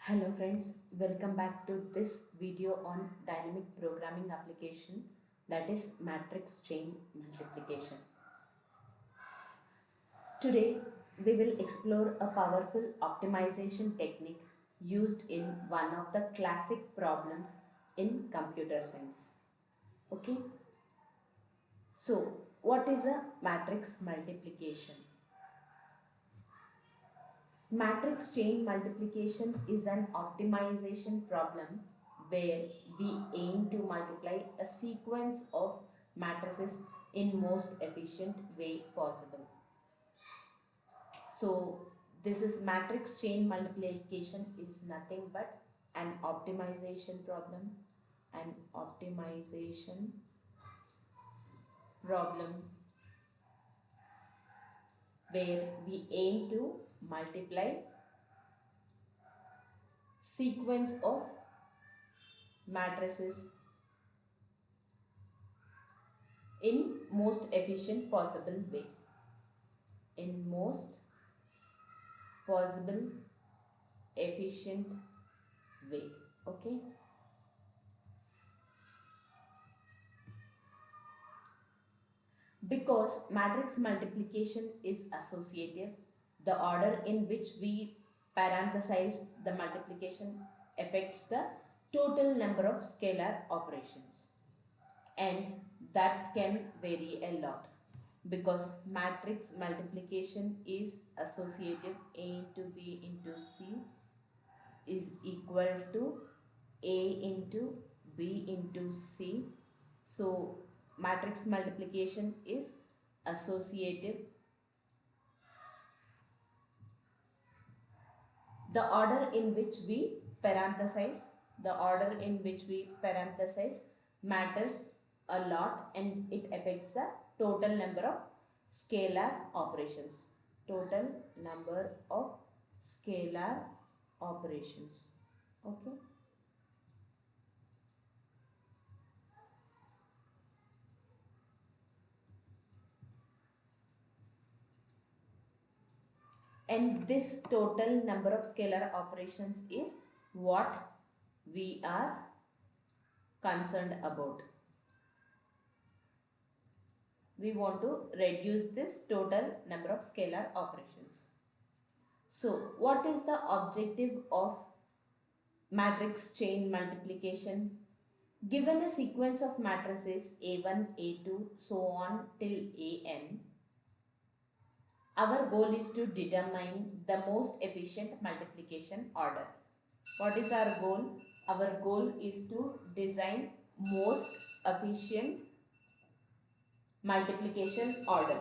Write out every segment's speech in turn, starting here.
Hello friends, welcome back to this video on dynamic programming application, that is matrix chain multiplication. Today we will explore a powerful optimization technique used in one of the classic problems in computer science. Okay, so what is a matrix multiplication? Matrix chain multiplication is an optimization problem where we aim to multiply a sequence of matrices in most efficient way possible. So this is matrix chain multiplication is nothing but an optimization problem, where we aim to multiply sequence of matrices in most efficient possible way. In most possible efficient way. Okay. Because matrix multiplication is associative, the order in which we parenthesize the multiplication affects the total number of scalar operations, and that can vary a lot because matrix multiplication is associative. A into B into C is equal to A into B into C. So matrix multiplication is associative. The order in which we parenthesize matters a lot, and it affects the total number of scalar operations. Okay. And this total number of scalar operations is what we are concerned about. We want to reduce this total number of scalar operations. So what is the objective of matrix chain multiplication? Given a sequence of matrices A1, A2, so on till An, our goal is to determine the most efficient multiplication order. What is our goal? Our goal is to design most efficient multiplication order.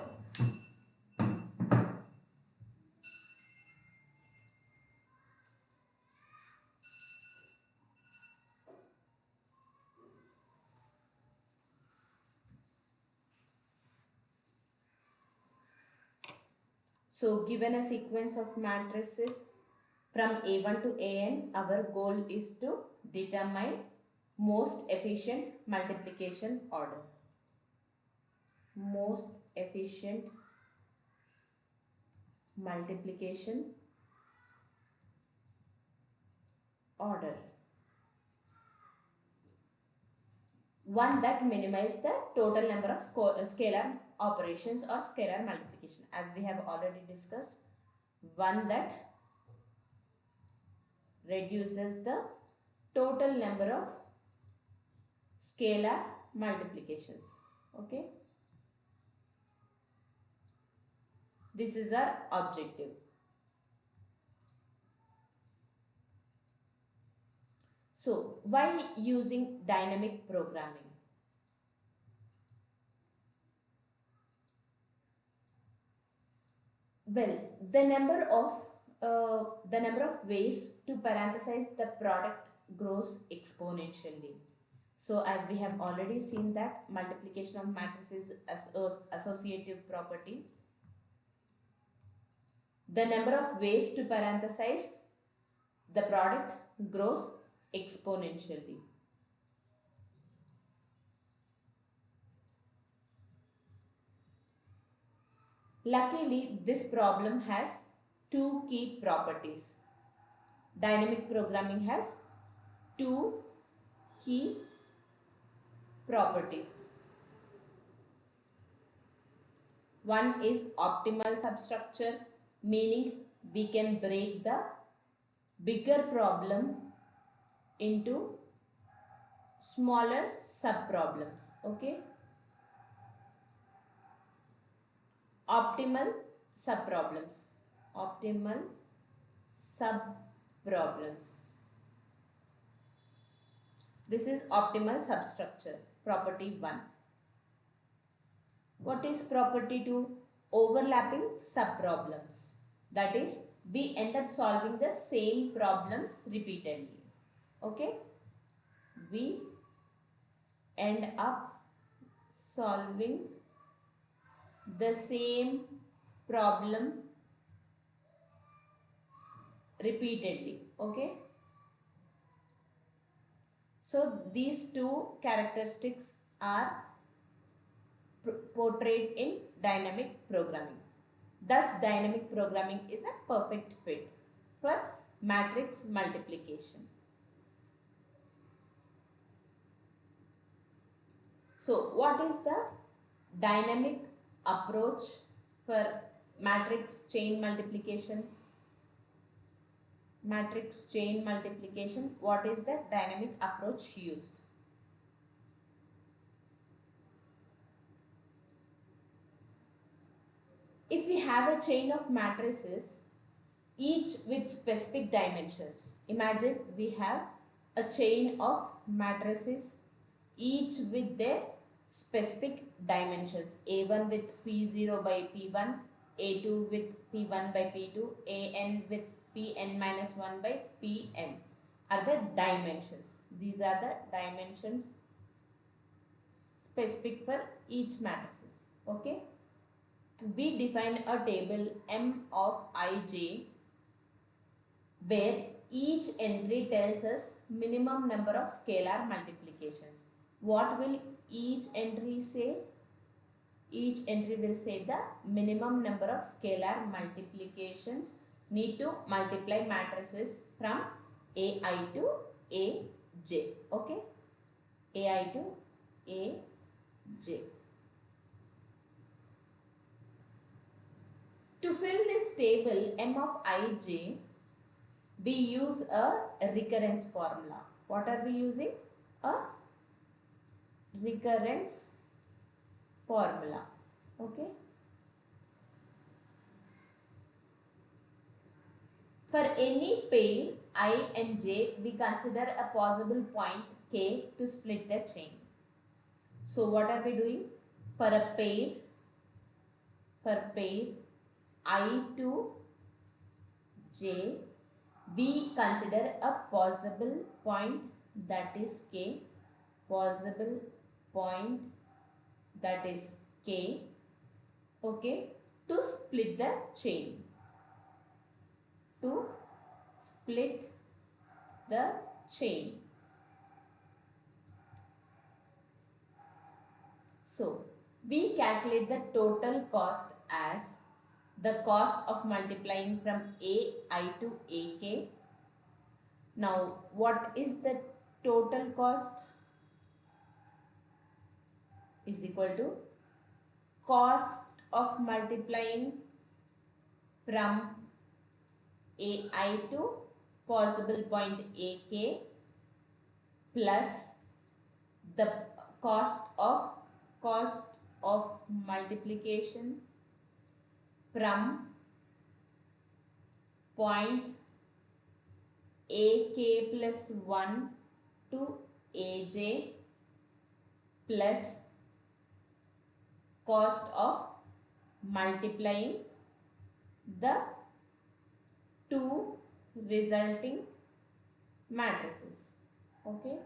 So given a sequence of matrices from A1 to An, our goal is to determine most efficient multiplication order. Most efficient multiplication order. One that minimizes the total number of scalar operations or scalar multiplication, as we have already discussed. One that reduces the total number of scalar multiplications. Okay. This is our objective. So why using dynamic programming? Well, the number of ways to parenthesize the product grows exponentially. So as we have already seen that multiplication of matrices as associative property, the number of ways to parenthesize the product grows exponentially. Luckily, this problem has two key properties. Dynamic programming has two key properties. One is optimal substructure, meaning we can break the bigger problem into smaller sub-problems. Okay. Optimal sub-problems. Optimal sub-problems. This is optimal substructure, property 1. What is property 2? Overlapping sub-problems. That is, we end up solving the same problems repeatedly. Okay? We end up solving the same problem repeatedly. Okay? So these two characteristics are portrayed in dynamic programming. Thus, dynamic programming is a perfect fit for matrix multiplication. So, what is the dynamic approach for matrix chain multiplication? Matrix chain multiplication, what is the dynamic approach used? If we have a chain of matrices, each with specific dimensions. Imagine we have a chain of matrices, each with their specific dimensions. A1 with P0 by P1, A2 with P1 by P2, AN with Pn minus 1 by Pn are the dimensions. These are the dimensions specific for each matrices. Okay. We define a table M of Ij where each entry tells us minimum number of scalar multiplications. What will each entry say? Each entry will say the minimum number of scalar multiplications need to multiply matrices from Ai to Aj. Okay? Ai to Aj. To fill this table M of Ij, we use a recurrence formula. What are we using? A recurrence formula. Okay. For any pair I and j, we consider a possible point k to split the chain. So what are we doing? For a pair I to j, we consider a possible point, that is k, possible point, that is k, okay, to split the chain. To split the chain. So, we calculate the total cost as the cost of multiplying from Ai to Ak. Now, what is the total cost? Is equal to cost of multiplying from Ai to possible point Ak plus the cost of multiplication from point Ak plus 1 to Aj plus cost of multiplying the two resulting matrices. Okay.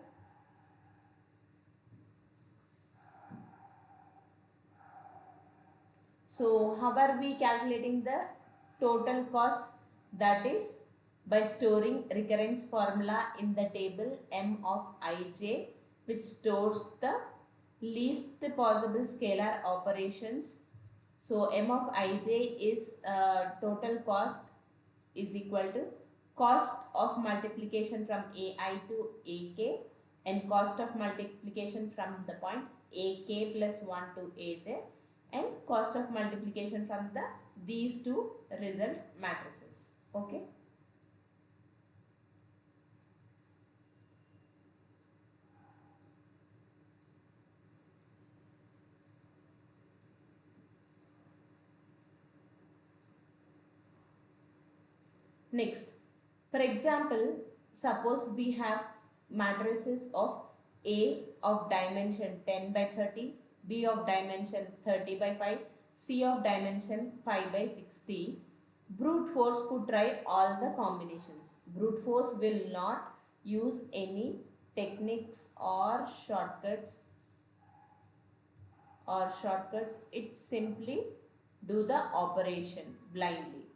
So, how are we calculating the total cost? That is by storing recurrence formula in the table M of Ij, which stores the least possible scalar operations. So, M of Ij is total cost is equal to cost of multiplication from ai to ak, and cost of multiplication from the point ak plus 1 to aj, and cost of multiplication from these two result matrices. Okay. Next, for example, suppose we have matrices of A of dimension 10 by 30, B of dimension 30 by 5, C of dimension 5 by 60. Brute force could try all the combinations. Brute force will not use any techniques or shortcuts. It simply do the operation blindly.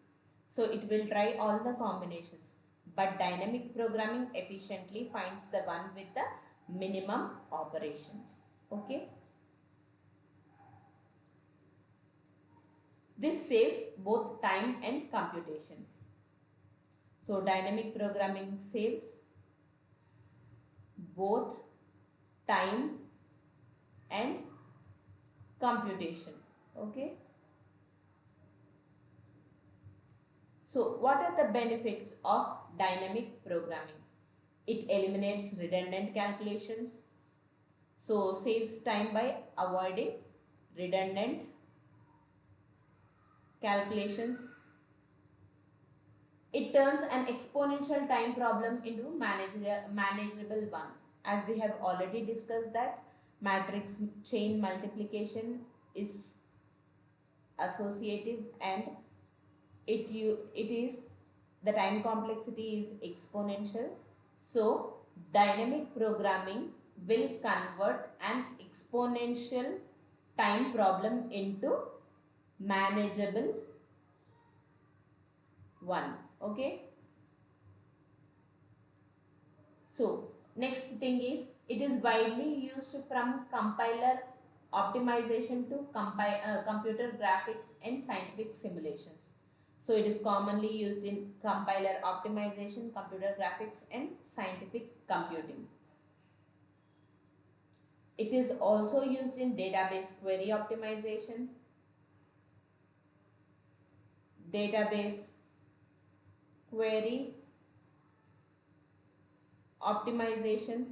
So it will try all the combinations. But dynamic programming efficiently finds the one with the minimum operations. Okay. This saves both time and computation. So dynamic programming saves both time and computation. Okay. So what are the benefits of dynamic programming? It eliminates redundant calculations. So saves time by avoiding redundant calculations. It turns an exponential time problem into manageable one. As we have already discussed that matrix chain multiplication is associative, and the time complexity is exponential. So dynamic programming will convert an exponential time problem into manageable one. Okay. So next thing is, it is widely used from compiler optimization to computer graphics and scientific simulations. So it is commonly used in compiler optimization, computer graphics and scientific computing. It is also used in database query optimization, database query optimization,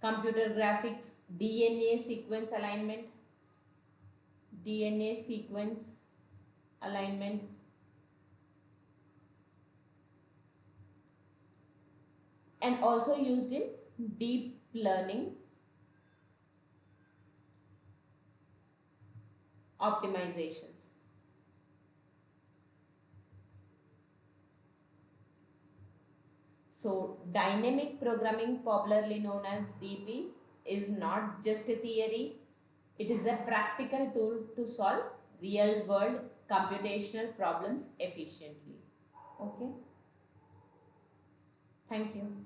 computer graphics, DNA sequence alignment, and also used in deep learning optimizations. So dynamic programming, popularly known as DP, is not just a theory. It is a practical tool to solve real world computational problems efficiently. Okay. Thank you.